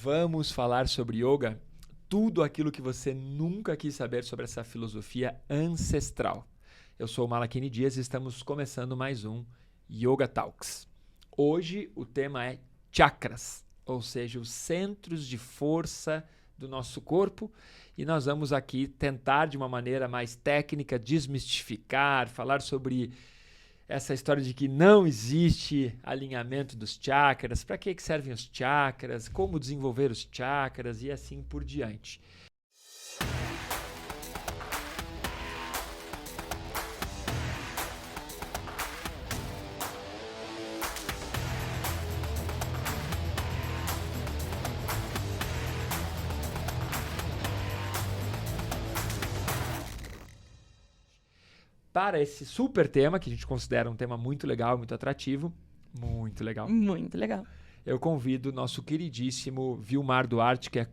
Vamos falar sobre yoga, tudo aquilo que você nunca quis saber sobre essa filosofia ancestral. Eu sou o Malakini Dias e estamos começando mais um Yoga Talks. Hoje o tema é chakras, ou seja, os centros de força do nosso corpo, e nós vamos aqui tentar de uma maneira mais técnica desmistificar, falar sobre essa história de que não existe alinhamento dos chakras, para que servem os chakras, como desenvolver os chakras e assim por diante. Para esse super tema, que a gente considera um tema muito legal, muito atrativo, muito legal, eu convido o nosso queridíssimo Vilmar Duarte, que é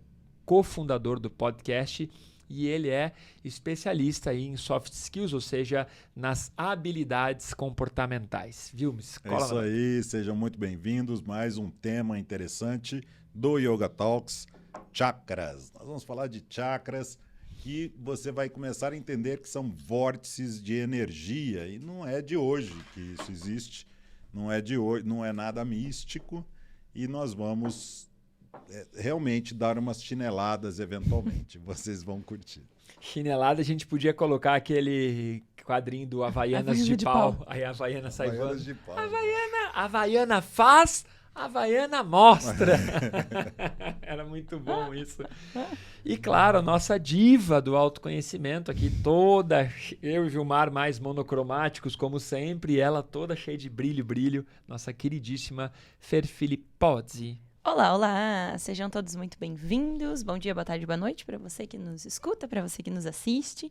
cofundador do podcast, e ele é especialista em soft skills, ou seja, nas habilidades comportamentais. Vilmes, cola. É isso aí, sejam muito bem-vindos. Mais um tema interessante do Yoga Talks, chakras. Nós vamos falar de chakras, que você vai começar a entender que são vórtices de energia, e não é de hoje que isso existe, não é de hoje, não é nada místico, e nós vamos realmente dar umas chineladas eventualmente, vocês vão curtir. Chinelada, a gente podia colocar aquele quadrinho do Havaianas de pau. Aí a Havaiana sai voando. Havaiana faz, Havaiana mostra. Era muito bom isso. E claro, a nossa diva do autoconhecimento aqui, toda, eu e Vilmar mais monocromáticos como sempre, ela toda cheia de brilho, nossa queridíssima Fer Filippozzi. Olá, olá! Sejam todos muito bem-vindos. Bom dia, boa tarde, boa noite para você que nos escuta, para você que nos assiste.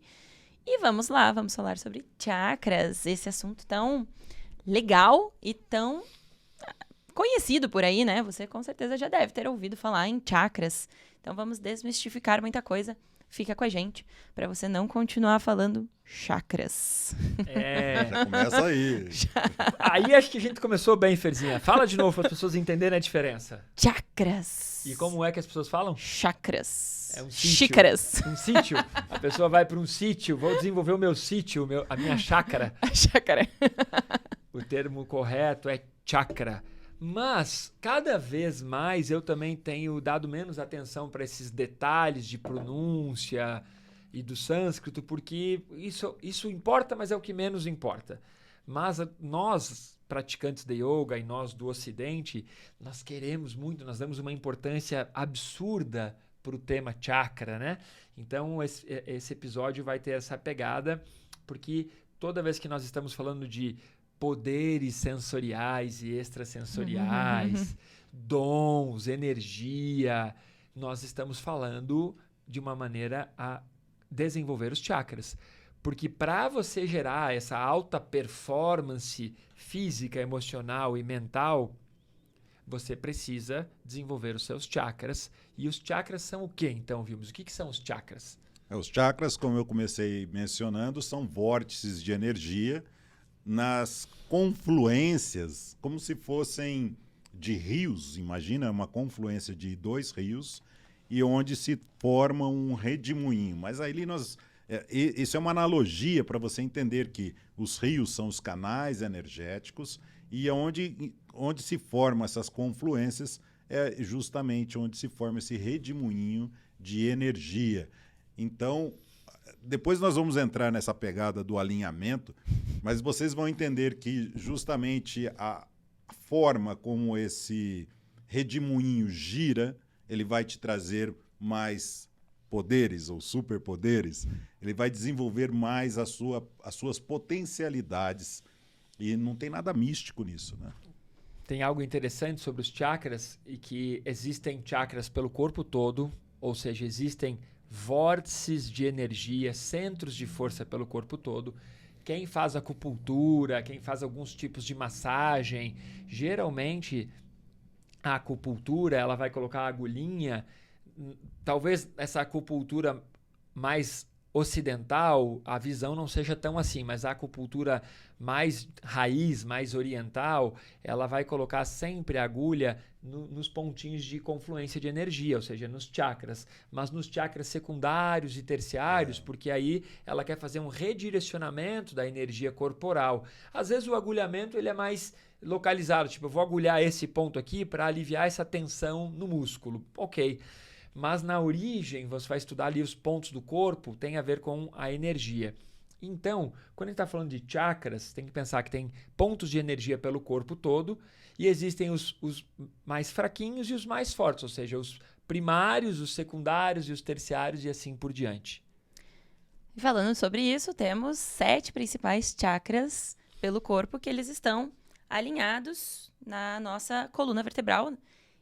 E vamos lá, vamos falar sobre chakras, esse assunto tão legal e tão conhecido por aí, né? Você com certeza já deve ter ouvido falar em chakras. Então vamos desmistificar muita coisa. Fica com a gente para você não continuar falando chakras. Já começa aí. Aí acho que a gente começou bem, Ferzinha. Fala de novo para as pessoas entenderem a diferença. Chakras. E como é que as pessoas falam? Chakras. É um sítio. Xícaras. Um sítio. A pessoa vai para um sítio, vou desenvolver o meu sítio, a minha chácara. A chácara. O termo correto é chakra. Mas, cada vez mais, eu também tenho dado menos atenção para esses detalhes de pronúncia e do sânscrito, porque isso importa, mas é o que menos importa. Mas nós, praticantes de yoga e nós do Ocidente, nós queremos muito, nós damos uma importância absurda para o tema chakra, né? Então, esse episódio vai ter essa pegada, porque toda vez que nós estamos falando de poderes sensoriais e extrasensoriais, dons, energia, nós estamos falando de uma maneira a desenvolver os chakras. Porque para você gerar essa alta performance física, emocional e mental, você precisa desenvolver os seus chakras. E os chakras são o quê, então, Vilmos? O que são os chakras? Os chakras, como eu comecei mencionando, são vórtices de energia nas confluências, como se fossem de rios. Imagina uma confluência de dois rios e onde se forma um redemoinho. Mas aí isso é uma analogia para você entender que os rios são os canais energéticos e onde se formam essas confluências é justamente onde se forma esse redemoinho de energia. Então, depois nós vamos entrar nessa pegada do alinhamento, mas vocês vão entender que justamente a forma como esse redemoinho gira, ele vai te trazer mais poderes ou superpoderes, ele vai desenvolver mais as suas potencialidades, e não tem nada místico nisso, né? Tem algo interessante sobre os chakras, e que existem chakras pelo corpo todo, ou seja, existem vórtices de energia, centros de força pelo corpo todo. Quem faz acupuntura, quem faz alguns tipos de massagem, geralmente a acupuntura, ela vai colocar a agulhinha, talvez essa acupuntura mais ocidental, a visão não seja tão assim, mas a acupuntura mais raiz, mais oriental, ela vai colocar sempre a agulha nos pontinhos de confluência de energia, ou seja, nos chakras, mas nos chakras secundários e terciários, porque aí ela quer fazer um redirecionamento da energia corporal. Às vezes o agulhamento ele é mais localizado, tipo, eu vou agulhar esse ponto aqui para aliviar essa tensão no músculo. Ok. Mas na origem, você vai estudar ali os pontos do corpo, tem a ver com a energia. Então, quando a gente está falando de chakras, tem que pensar que tem pontos de energia pelo corpo todo e existem os mais fraquinhos e os mais fortes, ou seja, os primários, os secundários e os terciários e assim por diante. Falando sobre isso, temos 7 principais chakras pelo corpo que eles estão alinhados na nossa coluna vertebral.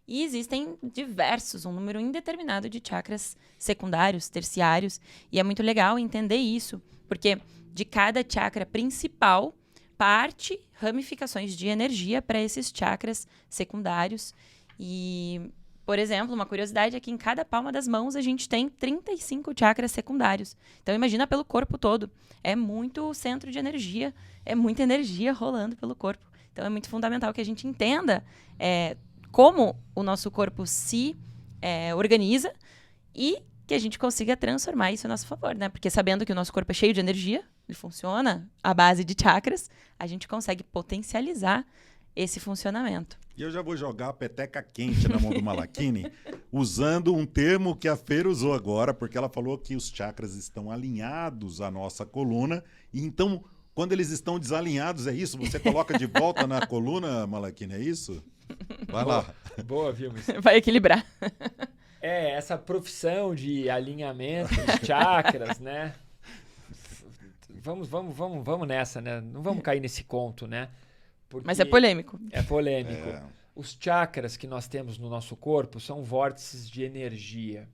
E existem diversos, um número indeterminado de chakras secundários, terciários. E é muito legal entender isso, porque de cada chakra principal parte ramificações de energia para esses chakras secundários. E, por exemplo, uma curiosidade é que em cada palma das mãos a gente tem 35 chakras secundários. Então imagina pelo corpo todo. É muito centro de energia, é muita energia rolando pelo corpo. Então é muito fundamental que a gente entenda como o nosso corpo se organiza e que a gente consiga transformar isso a nosso favor, né? Porque sabendo que o nosso corpo é cheio de energia, ele funciona à base de chakras, a gente consegue potencializar esse funcionamento. E eu já vou jogar a peteca quente na mão do Malachini, usando um termo que a Fer usou agora, porque ela falou que os chakras estão alinhados à nossa coluna, e então, quando eles estão desalinhados, é isso? Você coloca de volta na coluna, Malachini, é isso? Vai lá. Boa, Vilmes. Vai equilibrar. Essa profissão de alinhamento de chakras, né? Vamos nessa, né? Não vamos cair nesse conto, né? Porque mas é polêmico. É polêmico. Os chakras que nós temos no nosso corpo são vórtices de energia.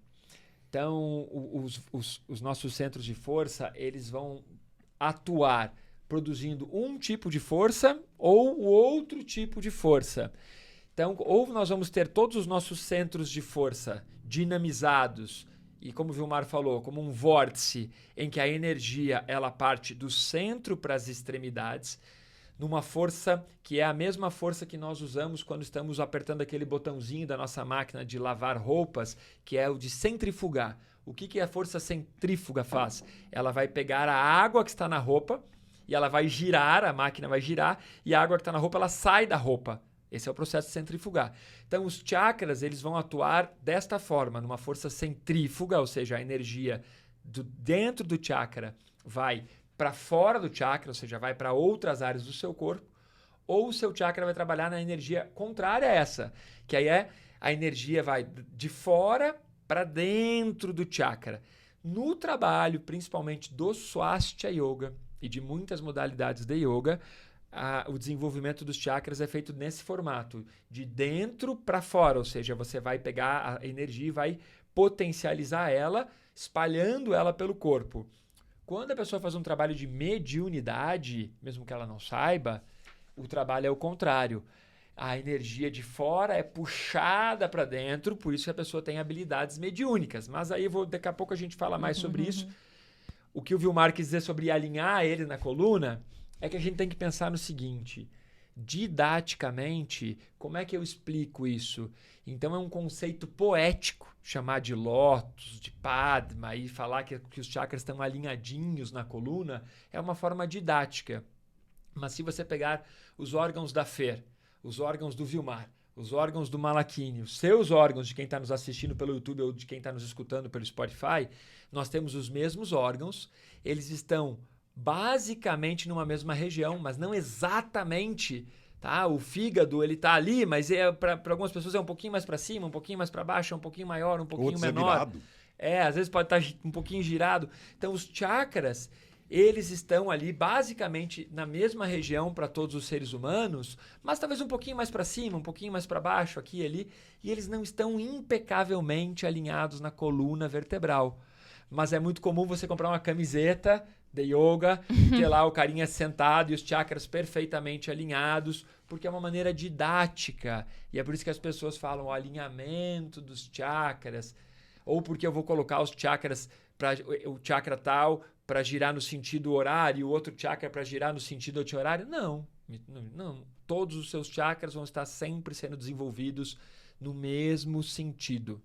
Então, os nossos centros de força, eles vão atuar produzindo um tipo de força ou outro tipo de força. Então, ou nós vamos ter todos os nossos centros de força dinamizados, e como o Vilmar falou, como um vórtice em que a energia ela parte do centro para as extremidades, numa força que é a mesma força que nós usamos quando estamos apertando aquele botãozinho da nossa máquina de lavar roupas, que é o de centrifugar. O que a força centrífuga faz? Ela vai pegar a água que está na roupa e ela vai girar, a máquina vai girar, e a água que está na roupa ela sai da roupa. Esse é o processo de centrifugar. Então, os chakras eles vão atuar desta forma, numa força centrífuga, ou seja, a energia dentro do chakra vai para fora do chakra, ou seja, vai para outras áreas do seu corpo, ou o seu chakra vai trabalhar na energia contrária a essa, que aí a energia vai de fora para dentro do chakra. No trabalho, principalmente do Swastika Yoga e de muitas modalidades de yoga, o desenvolvimento dos chakras é feito nesse formato, de dentro para fora, ou seja, você vai pegar a energia e vai potencializar ela, espalhando ela pelo corpo. Quando a pessoa faz um trabalho de mediunidade, mesmo que ela não saiba, o trabalho é o contrário. A energia de fora é puxada para dentro, por isso que a pessoa tem habilidades mediúnicas. Mas aí daqui a pouco a gente fala mais sobre isso. O que o Vilmar quis dizer sobre alinhar ele na coluna é que a gente tem que pensar no seguinte: didaticamente, como é que eu explico isso? Então é um conceito poético chamar de lótus, de padma e falar que os chakras estão alinhadinhos na coluna é uma forma didática. Mas se você pegar os órgãos da Fer, os órgãos do Vilmar, os órgãos do Malachini, os seus órgãos de quem está nos assistindo pelo YouTube ou de quem está nos escutando pelo Spotify, nós temos os mesmos órgãos, eles estão basicamente numa mesma região, mas não exatamente, tá? O fígado, ele tá ali, mas para algumas pessoas é um pouquinho mais para cima, um pouquinho mais para baixo, é um pouquinho maior, um pouquinho menor. Às vezes pode estar um pouquinho girado. Então, os chakras, eles estão ali basicamente na mesma região para todos os seres humanos, mas talvez um pouquinho mais para cima, um pouquinho mais para baixo, aqui e ali, e eles não estão impecavelmente alinhados na coluna vertebral. Mas é muito comum você comprar uma camiseta de yoga, ter lá o carinha sentado e os chakras perfeitamente alinhados, porque é uma maneira didática. E é por isso que as pessoas falam o alinhamento dos chakras, ou porque eu vou colocar os chakras o chakra tal para girar no sentido horário, o outro chakra para girar no sentido anti-horário. Não. Todos os seus chakras vão estar sempre sendo desenvolvidos no mesmo sentido.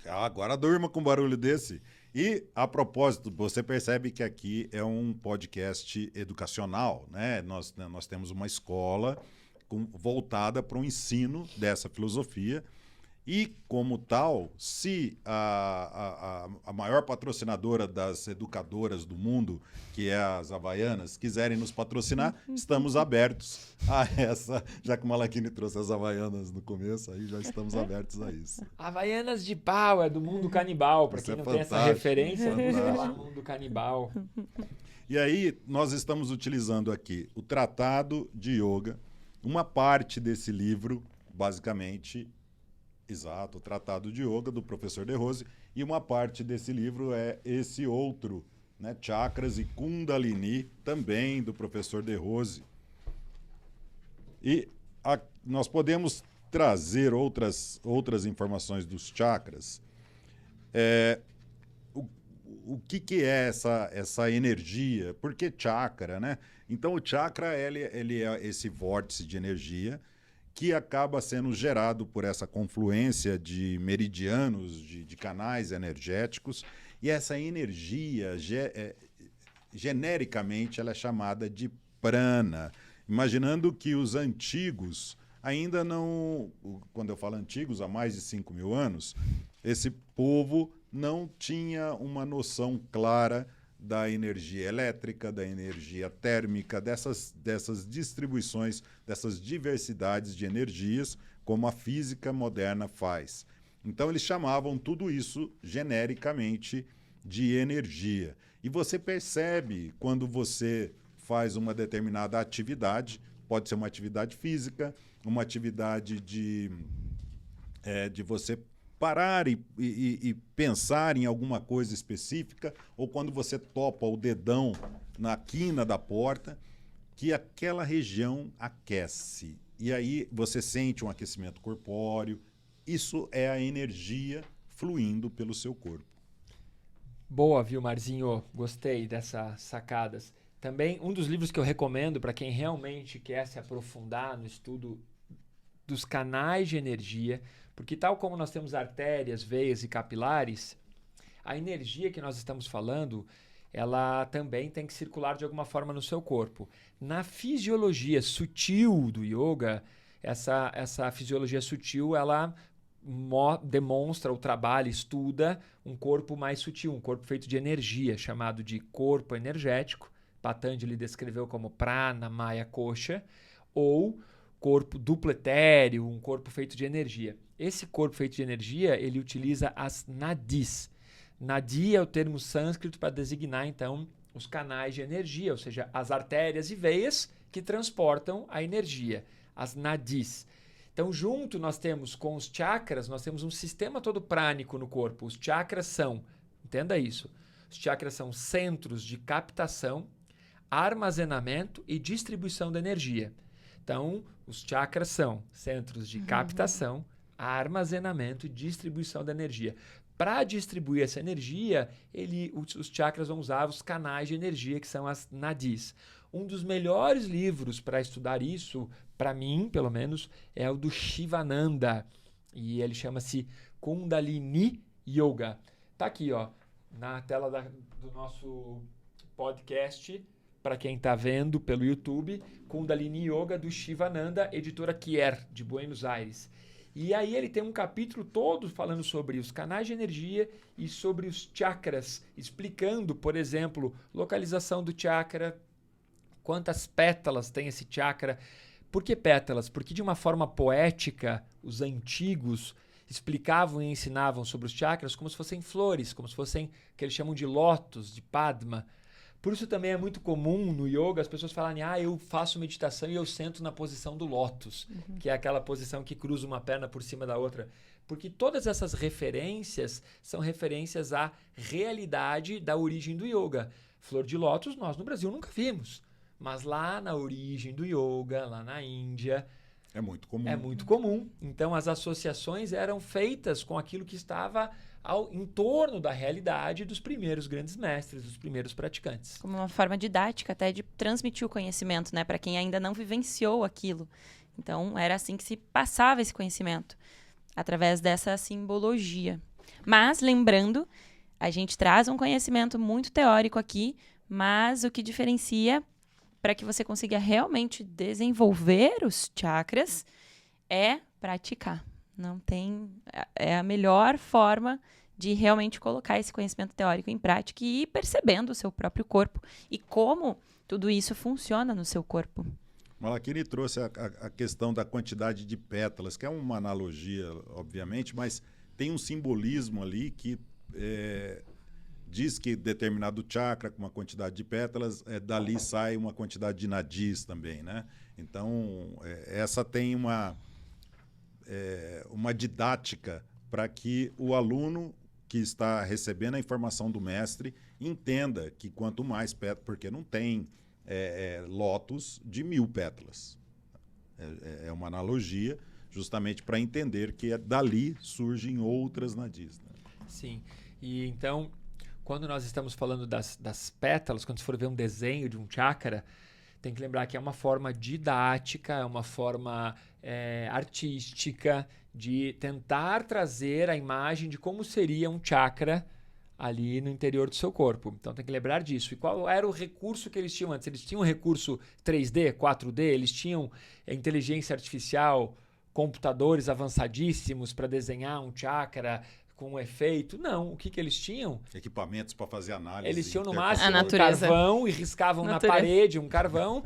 Agora durma com um barulho desse. E, a propósito, você percebe que aqui é um podcast educacional, né? Nós temos uma escola voltada para o ensino dessa filosofia. E, como tal, se a maior patrocinadora das educadoras do mundo, que é as Havaianas, quiserem nos patrocinar, estamos abertos a essa. Já que o Malachini trouxe as Havaianas no começo, aí já estamos abertos a isso. Havaianas de pau, é do mundo canibal. Para quem não tem essa referência, vamos falar do mundo canibal. E aí, nós estamos utilizando aqui o Tratado de Yoga, uma parte desse livro, basicamente. Exato, o Tratado de Yoga, do professor De Rose, e uma parte desse livro é esse outro, né, Chakras e Kundalini, também do professor De Rose. E nós podemos trazer outras informações dos chakras. O que é essa energia? Por que chakra, né? Então, o chakra ele é esse vórtice de energia que acaba sendo gerado por essa confluência de meridianos, de canais energéticos, e essa energia, genericamente, ela é chamada de prana, imaginando que os antigos ainda não, quando eu falo antigos, há mais de 5.000 anos, esse povo não tinha uma noção clara da energia elétrica, da energia térmica, dessas distribuições, dessas diversidades de energias, como a física moderna faz. Então, eles chamavam tudo isso, genericamente, de energia. E você percebe, quando você faz uma determinada atividade, pode ser uma atividade física, uma atividade de você parar e pensar em alguma coisa específica, ou quando você topa o dedão na quina da porta, que aquela região aquece. E aí você sente um aquecimento corpóreo. Isso é a energia fluindo pelo seu corpo. Boa, viu, Marzinho? Gostei dessas sacadas. Também, um dos livros que eu recomendo para quem realmente quer se aprofundar no estudo dos canais de energia, porque tal como nós temos artérias, veias e capilares, a energia que nós estamos falando, ela também tem que circular de alguma forma no seu corpo. Na fisiologia sutil do yoga, essa fisiologia sutil, ela demonstra o trabalho, estuda um corpo mais sutil, um corpo feito de energia, chamado de corpo energético. Patanjali descreveu como prana, maya, kosha, ou corpo duplo etéreo, um corpo feito de energia. Esse corpo feito de energia, ele utiliza as nadis. Nadi é o termo sânscrito para designar, então, os canais de energia, ou seja, as artérias e veias que transportam a energia, as nadis. Então, junto nós temos com os chakras, nós temos um sistema todo prânico no corpo. Os chakras são, entenda isso, os chakras são centros de captação, armazenamento e distribuição da energia. Então, os chakras são centros de captação, armazenamento e distribuição da energia. Para distribuir essa energia, os chakras vão usar os canais de energia, que são as nadis. Um dos melhores livros para estudar isso, para mim, pelo menos, é o do Shivananda. E ele chama-se Kundalini Yoga. Tá aqui, ó, na tela do nosso podcast, para quem está vendo pelo YouTube, Kundalini Yoga do Shivananda, editora Kier, de Buenos Aires. E aí ele tem um capítulo todo falando sobre os canais de energia e sobre os chakras, explicando, por exemplo, localização do chakra, quantas pétalas tem esse chakra. Por que pétalas? Porque de uma forma poética, os antigos explicavam e ensinavam sobre os chakras como se fossem flores, como se fossem, que eles chamam de lótus, de Padma. Por isso também é muito comum no yoga as pessoas falarem, eu faço meditação e eu sento na posição do lótus, que é aquela posição que cruza uma perna por cima da outra. Porque todas essas referências são referências à realidade da origem do yoga. Flor de lótus nós no Brasil nunca vimos, mas lá na origem do yoga, lá na Índia, É muito comum. É muito comum. Então, as associações eram feitas com aquilo que estava em torno da realidade dos primeiros grandes mestres, dos primeiros praticantes. Como uma forma didática até de transmitir o conhecimento, né? Para quem ainda não vivenciou aquilo. Então, era assim que se passava esse conhecimento, através dessa simbologia. Mas, lembrando, a gente traz um conhecimento muito teórico aqui, mas o que diferencia para que você consiga realmente desenvolver os chakras é praticar. Não tem... É a melhor forma de realmente colocar esse conhecimento teórico em prática e ir percebendo o seu próprio corpo e como tudo isso funciona no seu corpo. Malakini trouxe a questão da quantidade de pétalas, que é uma analogia, obviamente, mas tem um simbolismo ali que diz que determinado chakra com uma quantidade de pétalas, dali sai uma quantidade de nadis também, né? Então, essa tem uma didática para que o aluno que está recebendo a informação do mestre entenda que quanto mais pétalas, porque não tem lótus de 1000 pétalas. É uma analogia justamente para entender que dali surgem outras nadis. Né? Sim. E então, quando nós estamos falando das pétalas, quando você for ver um desenho de um chakra, tem que lembrar que é uma forma didática, é uma forma artística de tentar trazer a imagem de como seria um chakra ali no interior do seu corpo. Então tem que lembrar disso. E qual era o recurso que eles tinham antes? Eles tinham recurso 3D, 4D, eles tinham inteligência artificial, computadores avançadíssimos para desenhar um chakra com um efeito. Não, o que eles tinham? Equipamentos para fazer análise. Eles tinham no máximo um natureza. carvão e riscavam na parede um carvão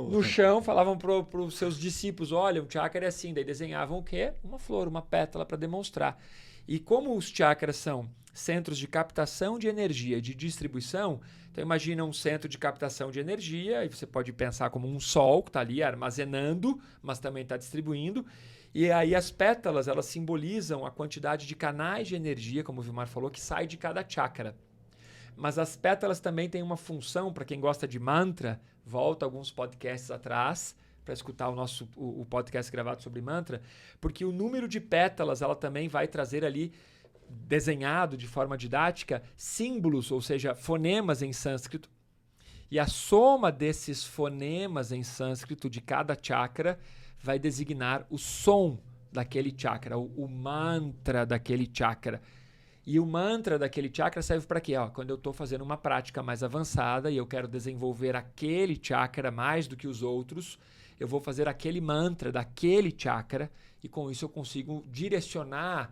no chão, falavam para os seus discípulos, olha, um chakra é assim, daí desenhavam o quê? Uma flor, uma pétala para demonstrar. E como os chakras são centros de captação de energia, de distribuição, então imagina um centro de captação de energia, e você pode pensar como um sol que está ali armazenando, mas também está distribuindo. E aí as pétalas, elas simbolizam a quantidade de canais de energia, como o Vilmar falou, que sai de cada chakra. Mas as pétalas também têm uma função, para quem gosta de mantra, volta alguns podcasts atrás para escutar o podcast gravado sobre mantra, porque o número de pétalas, ela também vai trazer ali, desenhado de forma didática, símbolos, ou seja, fonemas em sânscrito. E a soma desses fonemas em sânscrito de cada chakra vai designar o som daquele chakra, o mantra daquele chakra. E o mantra daquele chakra serve para quê? Quando eu estou fazendo uma prática mais avançada e eu quero desenvolver aquele chakra mais do que os outros, eu vou fazer aquele mantra daquele chakra e com isso eu consigo direcionar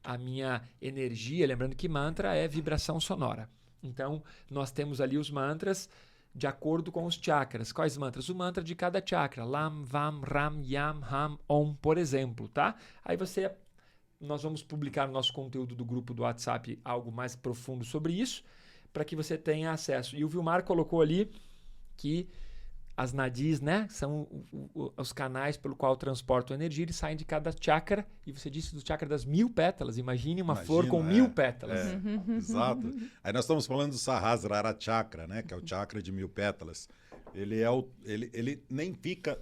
a minha energia. Lembrando que mantra é vibração sonora. Então, nós temos ali os mantras de acordo com os chakras. Quais mantras? O mantra de cada chakra. Lam, Vam, Ram, Yam, Ham, Om, por exemplo, tá? Aí nós vamos publicar no nosso conteúdo do grupo do WhatsApp algo mais profundo sobre isso, para que você tenha acesso. E o Vilmar colocou ali que as nadis, né, são os canais pelo qual transportam energia, eles saem de cada chakra, e você disse do chakra das 1000 pétalas. Imagine uma flor com 1000 pétalas. Exato. Aí nós estamos falando do Sahasrara Chakra, né, que é o chakra de 1000 pétalas. Ele nem fica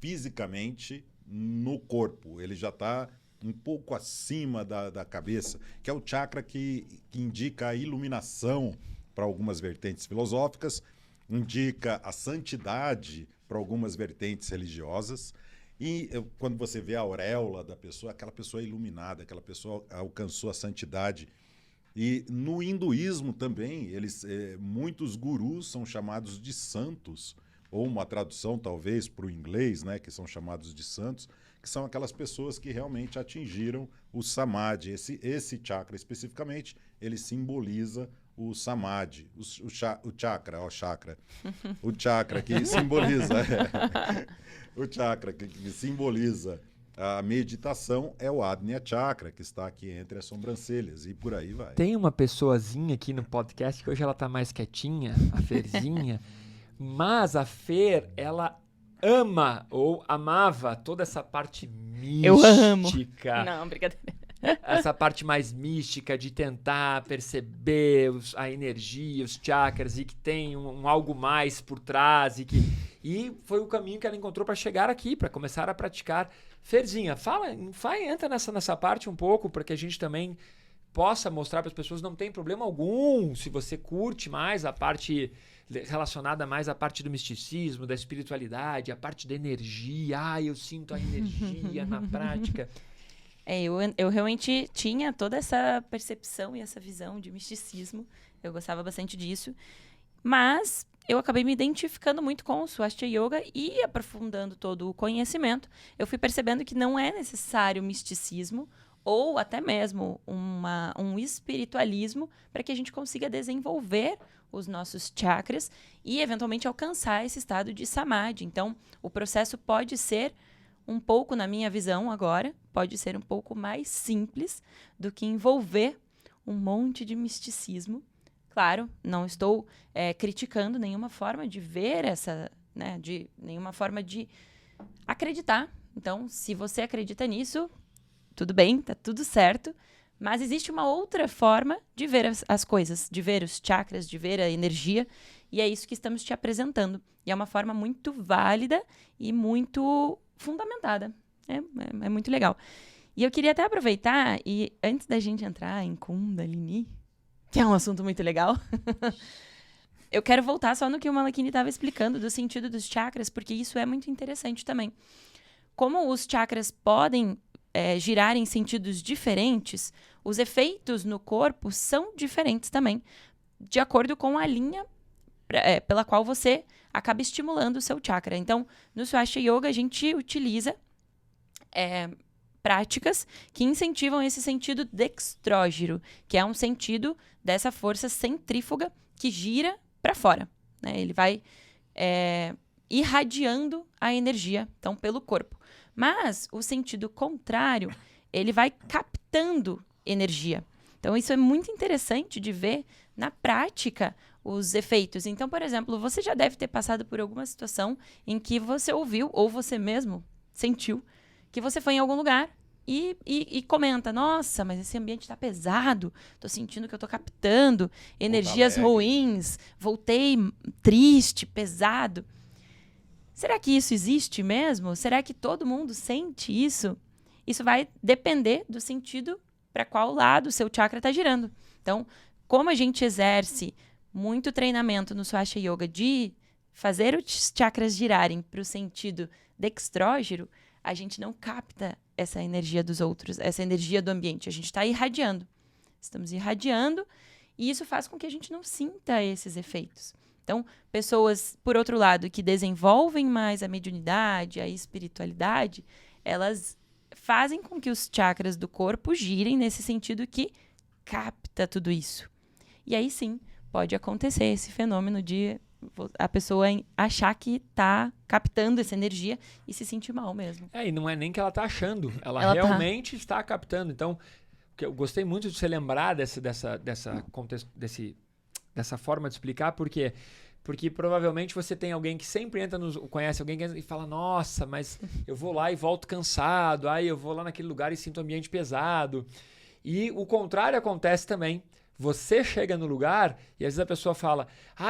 fisicamente no corpo, ele já está um pouco acima da cabeça, que é o chakra que indica a iluminação para algumas vertentes filosóficas, indica a santidade para algumas vertentes religiosas. E quando você vê a auréola da pessoa, aquela pessoa é iluminada, aquela pessoa alcançou a santidade. E no hinduísmo também, muitos gurus são chamados de santos, ou uma tradução talvez para o inglês, né, que são chamados de santos, que são aquelas pessoas que realmente atingiram o samadhi. Esse chakra especificamente, ele simboliza o samadhi, o chakra, o chakra que simboliza o chakra que simboliza a meditação é o Agnya Chakra, que está aqui entre as sobrancelhas, e por aí vai. Tem uma pessoazinha aqui no podcast que hoje ela está mais quietinha, a Ferzinha, mas a Fer, ela ama ou amava toda essa parte mística. Eu amo. Não, brincadeira. essa parte mais mística de tentar perceber a energia, os chakras, e que tem um algo mais por trás. E foi o caminho que ela encontrou para chegar aqui, para começar a praticar. Ferzinha, entra nessa parte um pouco, para que a gente também possa mostrar para as pessoas, não tem problema algum se você curte mais a parte relacionada mais à parte do misticismo, da espiritualidade, a parte da energia. Eu sinto a energia na prática. Eu realmente tinha toda essa percepção e essa visão de misticismo. Eu gostava bastante disso. Mas eu acabei me identificando muito com o Swastika Yoga e aprofundando todo o conhecimento. Eu fui percebendo que não é necessário misticismo ou até mesmo um espiritualismo para que a gente consiga desenvolver os nossos chakras e, eventualmente, alcançar esse estado de samadhi. Então, o processo pode ser um pouco, na minha visão agora, pode ser um pouco mais simples do que envolver um monte de misticismo. Claro, não estou criticando nenhuma forma de ver nenhuma forma de acreditar. Então, se você acredita nisso, tudo bem, tá tudo certo. Mas existe uma outra forma de ver as coisas, de ver os chakras, de ver a energia. E é isso que estamos te apresentando. E é uma forma muito válida e muito fundamentada. É muito legal. E eu queria até aproveitar, e antes da gente entrar em Kundalini, que é um assunto muito legal, eu quero voltar só no que o Malakini estava explicando do sentido dos chakras, porque isso é muito interessante também. Como os chakras podem girar em sentidos diferentes, os efeitos no corpo são diferentes também, de acordo com a linha pela qual você acaba estimulando o seu chakra. Então, no Swastika Yoga, a gente utiliza práticas que incentivam esse sentido dextrógeno, que é um sentido dessa força centrífuga que gira para fora, né? Ele vai irradiando a energia, então, pelo corpo. Mas o sentido contrário, ele vai captando energia. Então, isso é muito interessante de ver na prática os efeitos. Então, por exemplo, você já deve ter passado por alguma situação em que você ouviu, ou você mesmo sentiu, que você foi em algum lugar e comenta, nossa, mas esse ambiente está pesado, estou sentindo que eu estou captando energias ruins, voltei triste, pesado. Será que isso existe mesmo? Será que todo mundo sente isso? Isso vai depender do sentido para qual lado o seu chakra está girando. Então, como a gente exerce muito treinamento no Swastika Yoga de fazer os chakras girarem para o sentido dextrógeno, a gente não capta essa energia dos outros, essa energia do ambiente. A gente está irradiando. Estamos irradiando e isso faz com que a gente não sinta esses efeitos. Então, pessoas, por outro lado, que desenvolvem mais a mediunidade, a espiritualidade, elas fazem com que os chakras do corpo girem nesse sentido que capta tudo isso. E aí sim, pode acontecer esse fenômeno de a pessoa achar que está captando essa energia e se sentir mal mesmo. E não é nem que ela está achando, ela realmente está captando. Então, eu gostei muito de você lembrar dessa forma de explicar, porque provavelmente você tem alguém que sempre conhece alguém e fala, nossa, mas eu vou lá e volto cansado, eu vou lá naquele lugar e sinto o ambiente pesado. E o contrário acontece também. Você chega no lugar e às vezes a pessoa fala,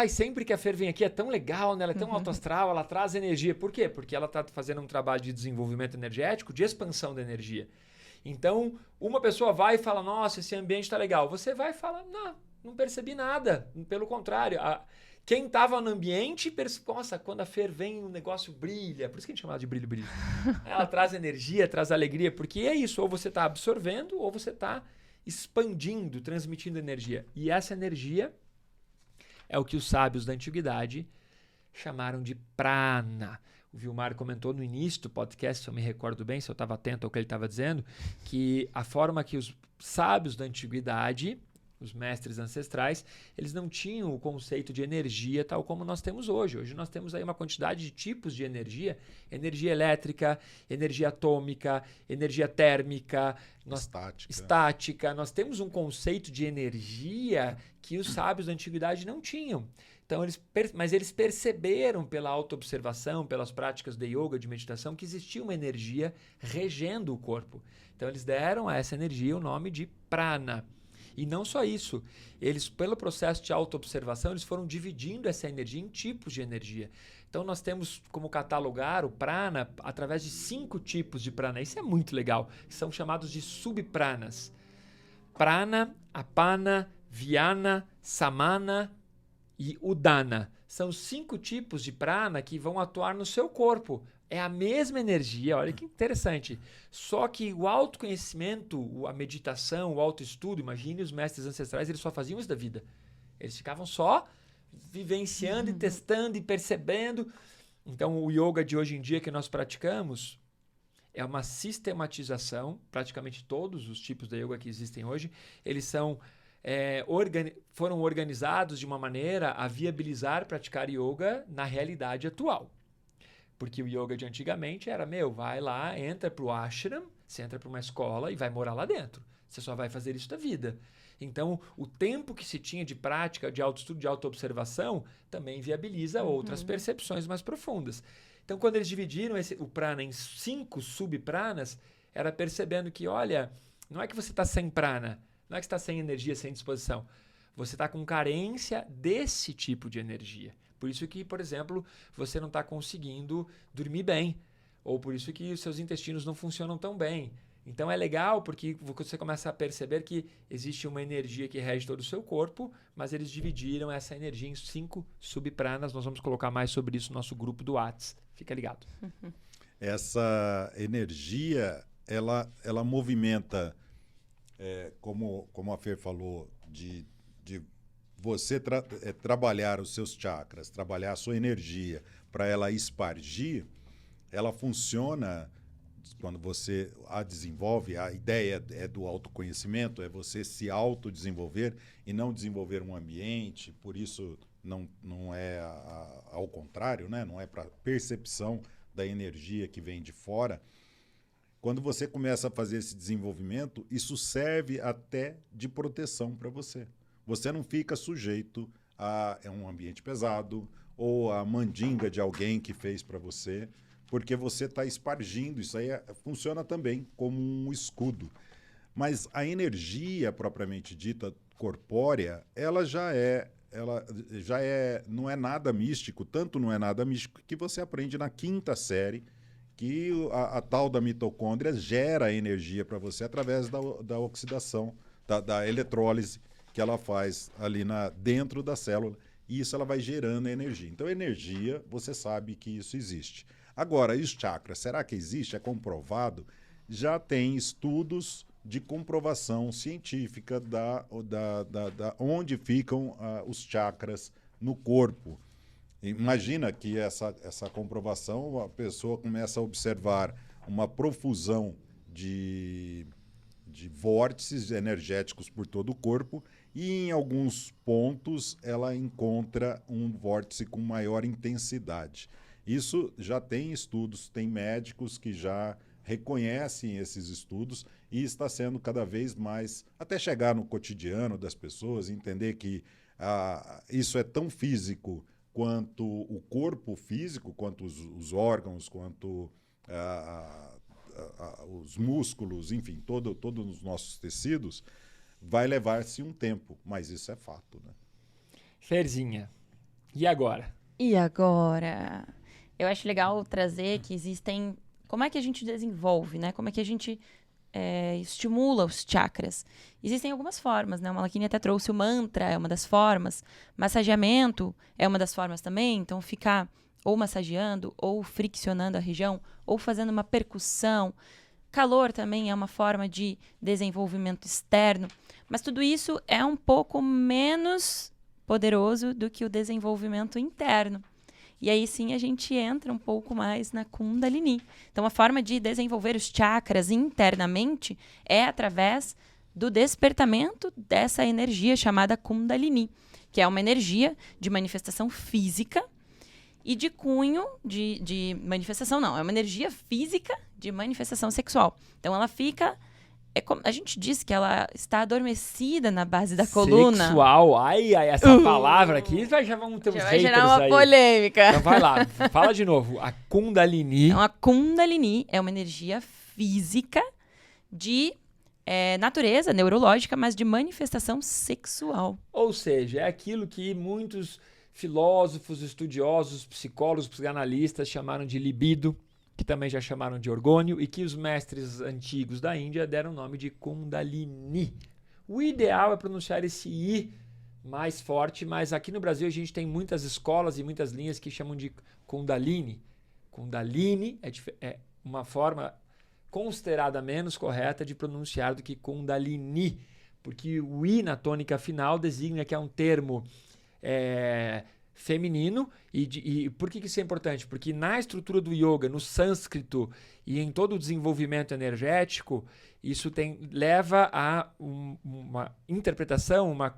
sempre que a Fer vem aqui é tão legal, né? Ela é tão alto astral, ela traz energia. Por quê? Porque ela está fazendo um trabalho de desenvolvimento energético, de expansão da energia. Então, uma pessoa vai e fala, nossa, esse ambiente está legal. Você vai e fala, não percebi nada. Pelo contrário, quem estava no ambiente, nossa, quando a Fer vem, o negócio brilha. Por isso que a gente chama de brilho. Ela traz energia, traz alegria, porque é isso, ou você está absorvendo, ou você está expandindo, transmitindo energia. E essa energia é o que os sábios da antiguidade chamaram de prana. O Vilmar comentou no início do podcast, se eu me recordo bem, se eu estava atento ao que ele estava dizendo, que a forma que os sábios da antiguidade, os mestres ancestrais, eles não tinham o conceito de energia tal como nós temos hoje. Hoje nós temos aí uma quantidade de tipos de energia elétrica, energia atômica, energia térmica, estática. Nós temos um conceito de energia que os sábios da antiguidade não tinham. Então, mas eles perceberam pela autoobservação, pelas práticas de yoga, de meditação, que existia uma energia regendo o corpo. Então, eles deram a essa energia o nome de prana. E não só isso, eles, pelo processo de autoobservação, eles foram dividindo essa energia em tipos de energia. Então, nós temos como catalogar o prana através de 5 tipos de prana. Isso é muito legal. São chamados de subpranas. Prana, apana, vyana, samana e udana. São 5 tipos de prana que vão atuar no seu corpo. É a mesma energia, olha que interessante. Só que o autoconhecimento, a meditação, o autoestudo, imagine os mestres ancestrais, eles só faziam isso da vida. Eles ficavam só vivenciando e testando e percebendo. Então, o yoga de hoje em dia que nós praticamos é uma sistematização, praticamente todos os tipos de yoga que existem hoje, eles são foram organizados de uma maneira a viabilizar praticar yoga na realidade atual. Porque o yoga de antigamente era, vai lá, entra pro ashram, você entra para uma escola e vai morar lá dentro. Você só vai fazer isso da vida. Então, o tempo que se tinha de prática, de autoestudo, de autoobservação, também viabiliza outras percepções mais profundas. Então, quando eles dividiram o prana em 5 subpranas, era percebendo que, olha, não é que você está sem prana, não é que você está sem energia, sem disposição. Você está com carência desse tipo de energia. Por isso que, por exemplo, você não está conseguindo dormir bem. Ou por isso que os seus intestinos não funcionam tão bem. Então é legal porque você começa a perceber que existe uma energia que rege todo o seu corpo, mas eles dividiram essa energia em 5 subpranas. Nós vamos colocar mais sobre isso no nosso grupo do Whats. Fica ligado. Essa energia, ela movimenta, como a Fer falou, de você trabalhar os seus chakras, trabalhar a sua energia para ela espargir, ela funciona quando você a desenvolve. A ideia é do autoconhecimento, é você se autodesenvolver e não desenvolver um ambiente. Por isso não é ao contrário, né? Não é para percepção da energia que vem de fora. Quando você começa a fazer esse desenvolvimento, isso serve até de proteção para você. Você não fica sujeito a um ambiente pesado ou a mandinga de alguém que fez para você, porque você está espargindo. Isso aí funciona também como um escudo. Mas a energia propriamente dita corpórea, ela não é nada místico, tanto não é nada místico que você aprende na 5ª série que a tal da mitocôndria gera energia para você através da oxidação, da eletrólise que ela faz ali dentro da célula, e isso ela vai gerando energia. Então, energia, você sabe que isso existe. Agora, e os chakras, será que existe? É comprovado? Já tem estudos de comprovação científica onde ficam os chakras no corpo. Imagina que essa comprovação, a pessoa começa a observar uma profusão de vórtices energéticos por todo o corpo, e em alguns pontos ela encontra um vórtice com maior intensidade. Isso já tem estudos, tem médicos que já reconhecem esses estudos, e está sendo cada vez mais, até chegar no cotidiano das pessoas, entender que isso é tão físico quanto o corpo físico, quanto os órgãos, quanto os músculos, enfim, todos os nossos tecidos. Vai levar-se um tempo, mas isso é fato, né? Ferzinha, e agora? E agora? Eu acho legal trazer que existem... Como é que a gente desenvolve, né? Como é que a gente estimula os chakras? Existem algumas formas, né? O Malakini até trouxe o mantra, é uma das formas. Massageamento é uma das formas também. Então, ficar ou massageando, ou friccionando a região, ou fazendo uma percussão. Calor também é uma forma de desenvolvimento externo. Mas tudo isso é um pouco menos poderoso do que o desenvolvimento interno. E aí sim a gente entra um pouco mais na Kundalini. Então a forma de desenvolver os chakras internamente é através do despertamento dessa energia chamada Kundalini, que é uma energia de manifestação física e de cunho de manifestação, não, é uma energia física de manifestação sexual. Então ela fica a gente disse que ela está adormecida na base da coluna. Sexual. Ai, essa palavra aqui já vão ter uns Já vai haters gerar uma aí. polêmica. Então vai lá, fala de novo. A Kundalini. Então, a Kundalini é uma energia física de natureza neurológica, mas de manifestação sexual. Ou seja, é aquilo que muitos filósofos, estudiosos, psicólogos, psicanalistas chamaram de libido, que também já chamaram de orgônio, e que os mestres antigos da Índia deram o nome de Kundalini. O ideal é pronunciar esse I mais forte, mas aqui no Brasil a gente tem muitas escolas e muitas linhas que chamam de Kundalini. Kundalini é uma forma considerada menos correta de pronunciar do que Kundalini, porque o I na tônica final designa que é um termo feminino. E por que isso é importante? Porque na estrutura do yoga, no sânscrito e em todo o desenvolvimento energético, isso leva a uma interpretação, uma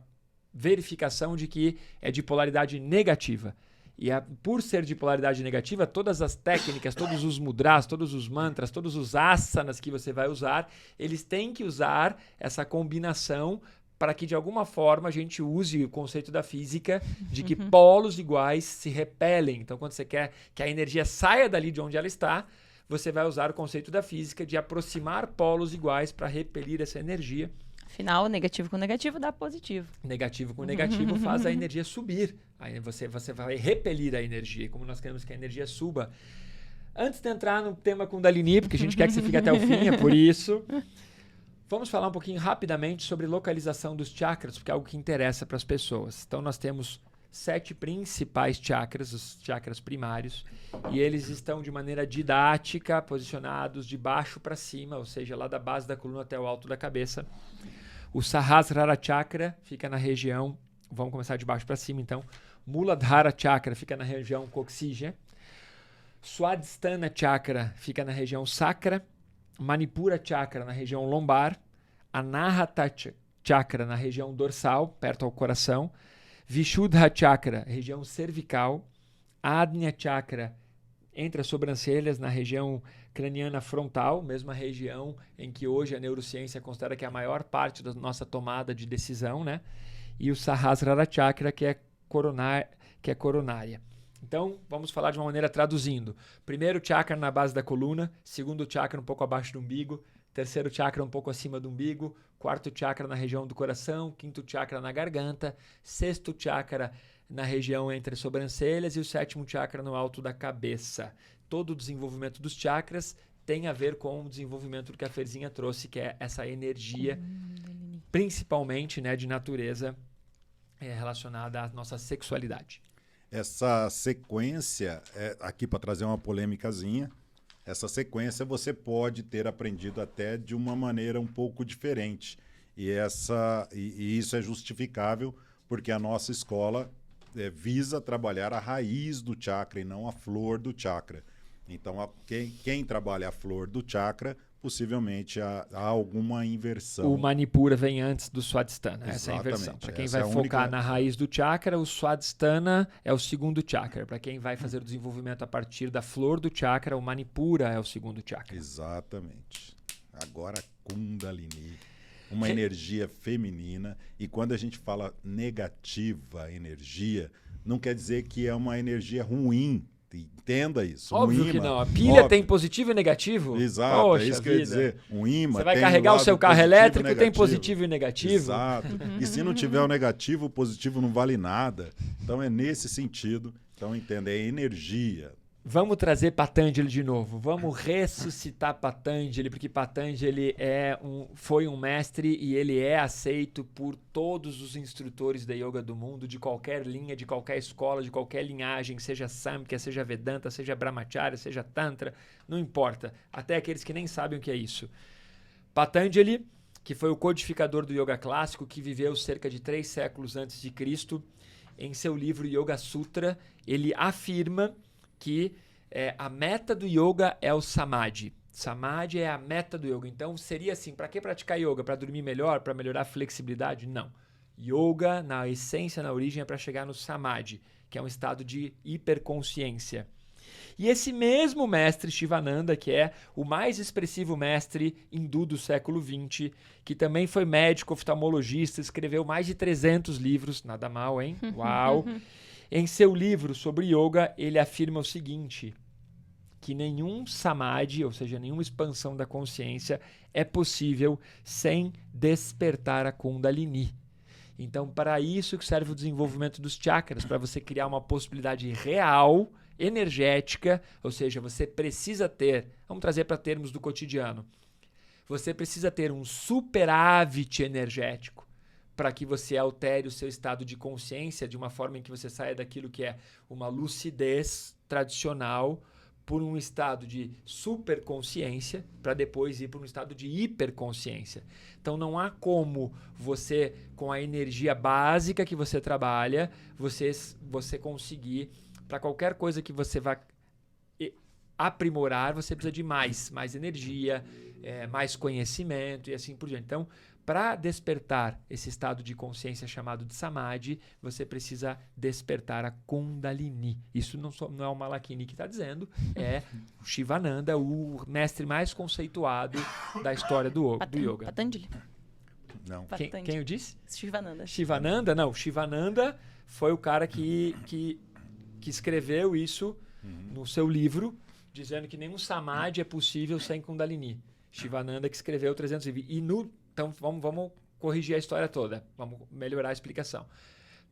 verificação de que é de polaridade negativa. E por ser de polaridade negativa, todas as técnicas, todos os mudras, todos os mantras, todos os asanas que você vai usar, eles têm que usar essa combinação para que, de alguma forma, a gente use o conceito da física de que polos iguais se repelem. Então, quando você quer que a energia saia dali de onde ela está, você vai usar o conceito da física de aproximar polos iguais para repelir essa energia. Afinal, negativo com negativo dá positivo. Negativo com negativo faz a energia subir. Aí você vai repelir a energia. E como nós queremos que a energia suba. Antes de entrar no tema Kundalini, porque a gente quer que você fique até o fim, é por isso... Vamos falar um pouquinho rapidamente sobre localização dos chakras, porque é algo que interessa para as pessoas. Então, nós temos 7 principais chakras, os chakras primários, e eles estão de maneira didática, posicionados de baixo para cima, ou seja, lá da base da coluna até o alto da cabeça. O Sahasrara Chakra fica na região, vamos começar de baixo para cima, então. Muladhara Chakra fica na região coxígea. Swadhisthana Chakra fica na região sacra. Manipura Chakra na região lombar, Anahata Chakra na região dorsal, perto ao coração, Vishuddha Chakra, região cervical, Ajna Chakra entre as sobrancelhas, na região craniana frontal, mesma região em que hoje a neurociência considera que é a maior parte da nossa tomada de decisão, né? E o Sahasrara Chakra, que é coronária. Então, vamos falar de uma maneira traduzindo. Primeiro chakra na base da coluna, segundo chakra um pouco abaixo do umbigo, terceiro chakra um pouco acima do umbigo, quarto chakra na região do coração, quinto chakra na garganta, sexto chakra na região entre as sobrancelhas e o sétimo chakra no alto da cabeça. Todo o desenvolvimento dos chakras tem a ver com o desenvolvimento do que a Ferzinha trouxe, que é essa energia, principalmente, né, de natureza relacionada à nossa sexualidade. Essa sequência, aqui para trazer uma polêmicazinha, essa sequência você pode ter aprendido até de uma maneira um pouco diferente. E isso é justificável porque a nossa escola visa trabalhar a raiz do chakra e não a flor do chakra. Então, quem trabalha a flor do chakra, possivelmente há alguma inversão. O Manipura vem antes do Swadhisthana, essa é a inversão. Para quem vai focar na raiz do chakra, o Swadhisthana é o segundo chakra. Para quem vai fazer o desenvolvimento a partir da flor do chakra, o Manipura é o segundo chakra. Exatamente. Agora, Kundalini, uma energia feminina. E quando a gente fala negativa energia, não quer dizer que é uma energia ruim. Entenda isso. Óbvio que não. A pilha tem positivo e negativo. Exato, Poxa, é isso que eu ia dizer. Um ímã. Você vai carregar o seu carro elétrico, tem positivo e negativo. Exato. E se não tiver o negativo, o positivo não vale nada. Então é nesse sentido. Então entenda, é energia. Vamos trazer Patanjali de novo. Vamos ressuscitar Patanjali, porque Patanjali foi um mestre e ele é aceito por todos os instrutores da yoga do mundo, de qualquer linha, de qualquer escola, de qualquer linhagem, seja Samkhya, seja Vedanta, seja Brahmacharya, seja Tantra, não importa. Até aqueles que nem sabem o que é isso. Patanjali, que foi o codificador do yoga clássico, que viveu cerca de 3 séculos antes de Cristo, em seu livro Yoga Sutra, ele afirma que a meta do yoga é o samadhi. Samadhi é a meta do yoga. Então, seria assim, para que praticar yoga? Para dormir melhor? Para melhorar a flexibilidade? Não. Yoga, na essência, na origem, é para chegar no samadhi, que é um estado de hiperconsciência. E esse mesmo mestre Shivananda, que é o mais expressivo mestre hindu do século XX, que também foi médico, oftalmologista, escreveu mais de 300 livros, nada mal, hein? Uau! Em seu livro sobre yoga, ele afirma o seguinte, que nenhum samadhi, ou seja, nenhuma expansão da consciência, é possível sem despertar a Kundalini. Então, para isso que serve o desenvolvimento dos chakras, para você criar uma possibilidade real, energética, ou seja, você precisa ter, vamos trazer para termos do cotidiano, você precisa ter um superávit energético para que você altere o seu estado de consciência de uma forma em que você saia daquilo que é uma lucidez tradicional por um estado de superconsciência para depois ir para um estado de hiperconsciência. Então não há como você, com a energia básica que você trabalha, você conseguir, para qualquer coisa que você vá aprimorar, você precisa de mais energia, mais conhecimento e assim por diante. Então, para despertar esse estado de consciência chamado de Samadhi, você precisa despertar a Kundalini. Isso não é o Malakini que está dizendo, é o Shivananda, o mestre mais conceituado da história do yoga. Patanjali. Não. Quem eu disse? Shivananda. Shivananda? Não, Shivananda foi o cara que escreveu isso no seu livro, dizendo que nenhum Samadhi é possível sem Kundalini. Shivananda que escreveu 300 livros. Então, vamos corrigir a história toda. Vamos melhorar a explicação.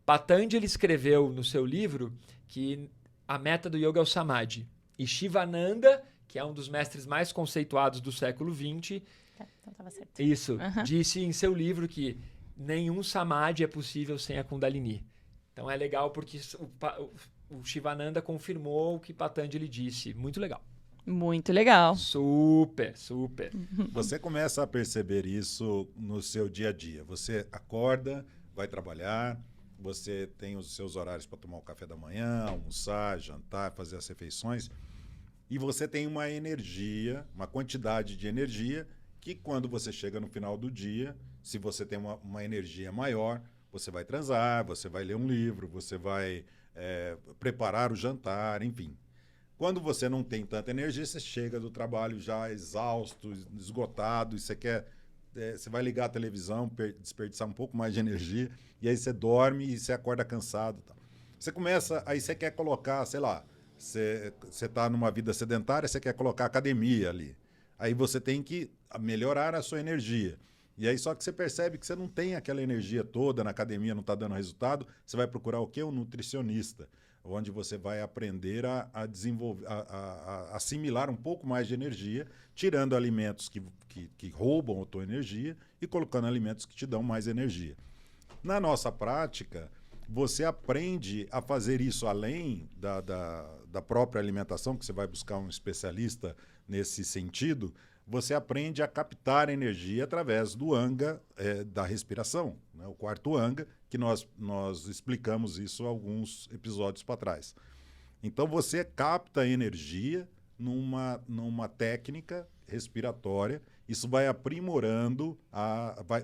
Patanjali escreveu no seu livro que a meta do yoga é o Samadhi. E Shivananda, que é um dos mestres mais conceituados do século XX, Então estava certo. isso, disse em seu livro que nenhum Samadhi é possível sem a Kundalini. Então, é legal porque o Shivananda confirmou o que Patanjali disse. Muito legal. Muito legal. Super. Você começa a perceber isso no seu dia a dia. Você acorda, vai trabalhar, você tem os seus horários para tomar o café da manhã, almoçar, jantar, fazer as refeições, e você tem uma energia, uma quantidade de energia, que quando você chega no final do dia, se você tem uma energia maior, você vai transar, você vai ler um livro, você vai preparar o jantar, enfim. Quando você não tem tanta energia, você chega do trabalho já exausto, esgotado, e você vai ligar a televisão, desperdiçar um pouco mais de energia, e aí você dorme e você acorda cansado. Você começa, aí você quer colocar, sei lá, você está numa vida sedentária, você quer colocar academia ali. Aí você tem que melhorar a sua energia. E aí só que você percebe que você não tem aquela energia toda na academia, não está dando resultado, você vai procurar o quê? Um nutricionista, onde você vai aprender a desenvolver, a assimilar um pouco mais de energia, tirando alimentos que roubam a tua energia e colocando alimentos que te dão mais energia. Na nossa prática, você aprende a fazer isso além da própria alimentação, que você vai buscar um especialista nesse sentido. Você aprende a captar energia através do Anga, da respiração, né? O quarto Anga, que nós explicamos isso alguns episódios para trás. Então, você capta energia numa técnica respiratória, isso vai aprimorando,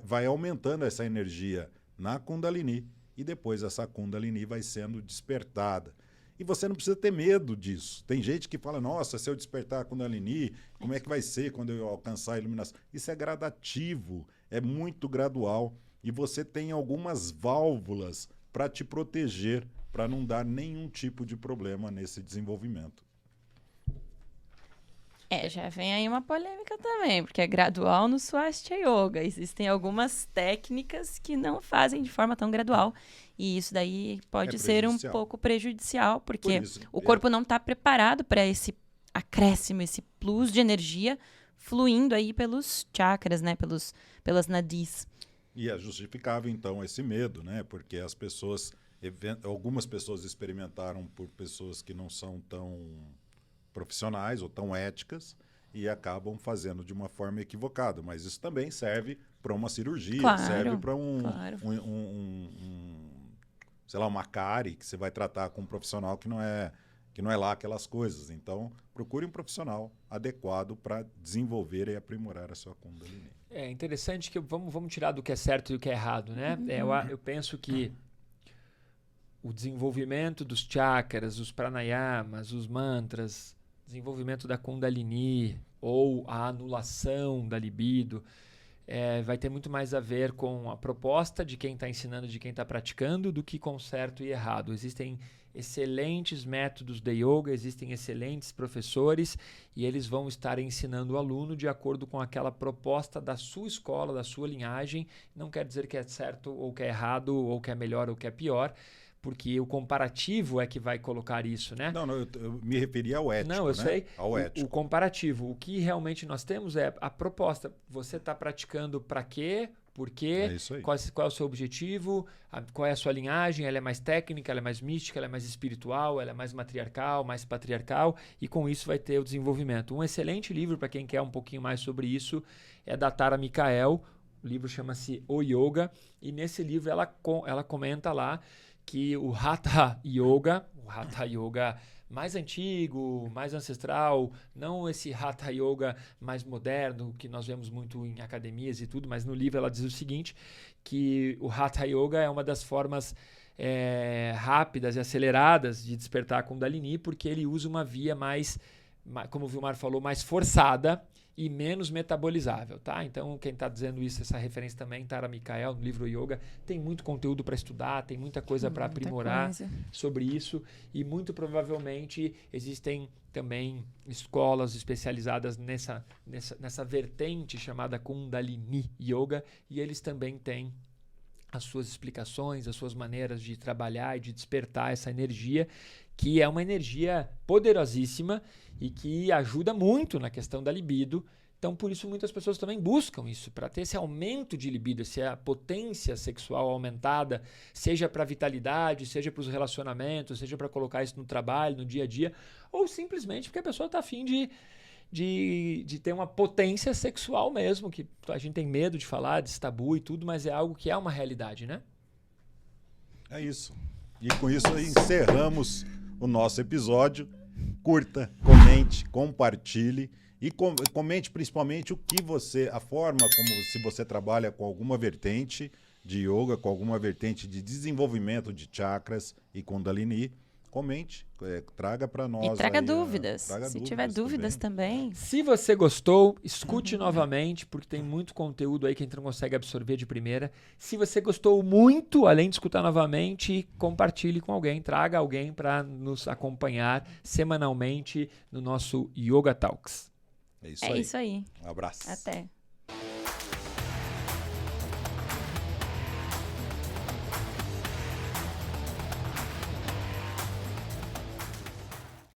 vai aumentando essa energia na Kundalini, e depois essa Kundalini vai sendo despertada. E você não precisa ter medo disso. Tem gente que fala, nossa, se eu despertar a Kundalini, como é que vai ser quando eu alcançar a iluminação? Isso é gradativo, é muito gradual. E você tem algumas válvulas para te proteger, para não dar nenhum tipo de problema nesse desenvolvimento. Já vem aí uma polêmica também, porque é gradual no Swastika Yoga. Existem algumas técnicas que não fazem de forma tão gradual. E isso daí pode ser um pouco prejudicial, porque o corpo não está preparado para esse acréscimo, esse plus de energia fluindo aí pelos chakras, né? Pelas nadis. E é justificável, então, esse medo, né? Porque algumas pessoas experimentaram por pessoas que não são tão profissionais ou tão éticas e acabam fazendo de uma forma equivocada. Mas isso também serve para uma cirurgia, serve para sei lá, uma cárie que você vai tratar com um profissional que não é lá aquelas coisas. Então, procure um profissional adequado para desenvolver e aprimorar a sua Kundalini. É interessante que vamos tirar do que é certo e do que é errado, né? Eu penso que o desenvolvimento dos chakras, os pranayamas, os mantras, desenvolvimento da Kundalini ou a anulação da libido, vai ter muito mais a ver com a proposta de quem está ensinando, de quem está praticando, do que com certo e errado. Existem excelentes métodos de yoga, existem excelentes professores e eles vão estar ensinando o aluno de acordo com aquela proposta da sua escola, da sua linhagem. Não quer dizer que é certo ou que é errado, ou que é melhor ou que é pior, porque o comparativo é que vai colocar isso, né? Não, eu me referi ao ético. Não, eu sei. Ao ético. O comparativo. O que realmente nós temos é a proposta. Você está praticando para quê? Por quê? É isso aí. Qual é o seu objetivo? Qual é a sua linhagem? Ela é mais técnica, ela é mais mística, ela é mais espiritual, ela é mais matriarcal, mais patriarcal, e com isso vai ter o desenvolvimento. Um excelente livro para quem quer um pouquinho mais sobre isso é da Tara Michael. O livro chama-se O Yoga, e nesse livro ela comenta lá que o Hatha Yoga mais antigo, mais ancestral, não esse Hatha Yoga mais moderno, que nós vemos muito em academias e tudo, mas no livro ela diz o seguinte, que o Hatha Yoga é uma das formas rápidas e aceleradas de despertar a Kundalini, porque ele usa uma via mais, como o Vilmar falou, mais forçada e menos metabolizável, tá? Então, quem está dizendo isso, essa referência também, Tara Michael, no livro Yoga, tem muito conteúdo para estudar, tem muita coisa para aprimorar sobre isso, e muito provavelmente existem também escolas especializadas nessa vertente chamada Kundalini Yoga, e eles também têm as suas explicações, as suas maneiras de trabalhar e de despertar essa energia, que é uma energia poderosíssima e que ajuda muito na questão da libido. Então, por isso, muitas pessoas também buscam isso, para ter esse aumento de libido, essa potência sexual aumentada, seja para a vitalidade, seja para os relacionamentos, seja para colocar isso no trabalho, no dia a dia, ou simplesmente porque a pessoa está afim de ter uma potência sexual mesmo, que a gente tem medo de falar, desse tabu e tudo, mas é algo que é uma realidade, né? É isso. E com isso encerramos o nosso episódio. Curta, comente, compartilhe e comente principalmente a forma como, se você trabalha com alguma vertente de yoga, com alguma vertente de desenvolvimento de chakras e Kundalini. Comente, traga para nós. E traga aí, dúvidas. Se tiver dúvidas também. Se você gostou, escute novamente, porque tem muito conteúdo aí que a gente não consegue absorver de primeira. Se você gostou muito, além de escutar novamente, compartilhe com alguém, traga alguém para nos acompanhar semanalmente no nosso Yoga Talks. É isso aí. É isso aí. Um abraço. Até.